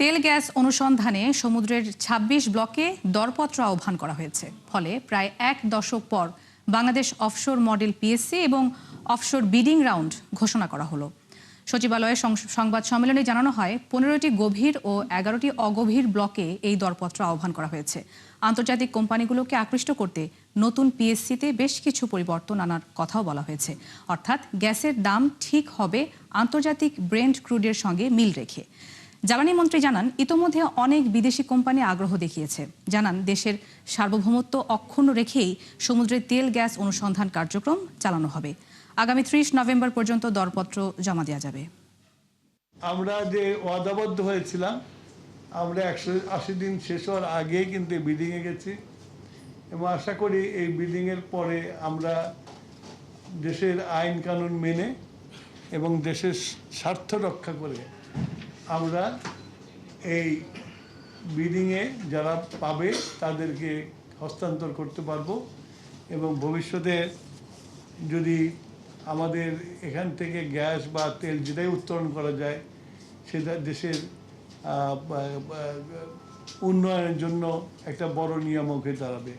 তেল গ্যাস অনুসন্ধানে সমুদ্রের ২৬ ব্লকে দরপত্র আহ্বান করা হয়েছে। ফলে প্রায় এক দশক পর বাংলাদেশ অফশোর মডেল পিএসসি এবং অফশোর বিডিং রাউন্ড ঘোষণা করা হলো। সচিবালয়ে সংবাদ সম্মেলনে জানানো হয় ১৫টি গভীর ও ১১টি অগভীর ব্লকে এই দরপত্র আহ্বান করা হয়েছে। আন্তর্জাতিক কোম্পানিগুলোকে আকৃষ্ট করতে নতুন পিএসসিতে বেশ কিছু পরিবর্তন আনার কথাও বলা হয়েছে। অর্থাৎ গ্যাসের দাম ঠিক হবে আন্তর্জাতিক ব্রেন্ট ক্রুডের সঙ্গে মিল রেখে। জ্বালানি মন্ত্রী জানান, ইতোমধ্যে অনেক বিদেশি কোম্পানি আগ্রহ দেখিয়েছে। জানান, দেশের সার্বভৌমত্ব অক্ষুণ্ণ রেখেই সমুদ্রে তেল গ্যাস অনুসন্ধান কার্যক্রম চালানো হবে। আগামী ৩০ নভেম্বর পর্যন্ত দরপত্র জমা দেওয়া যাবে। আমরা যে ওয়াদাবদ্ধ হয়েছিলাম, আমরা ১৮০ দিন শেষ হওয়ার আগেই কিন্তু বিডিংয়ে গেছি এবং আশা করি এই বিডিংয়ের পরে আমরা দেশের আইন কানুন মেনে এবং দেশের স্বার্থ রক্ষা করে আমরা এই বিডিংয়ে যারা পাবে তাদেরকে হস্তান্তর করতে পারবো এবং ভবিষ্যতে যদি আমাদের এখান থেকে গ্যাস বা তেল যেটাই উত্তোলন করা যায় সেটা দেশের উন্নয়নের জন্য একটা বড় নিয়ামক হয়ে দাঁড়াবে।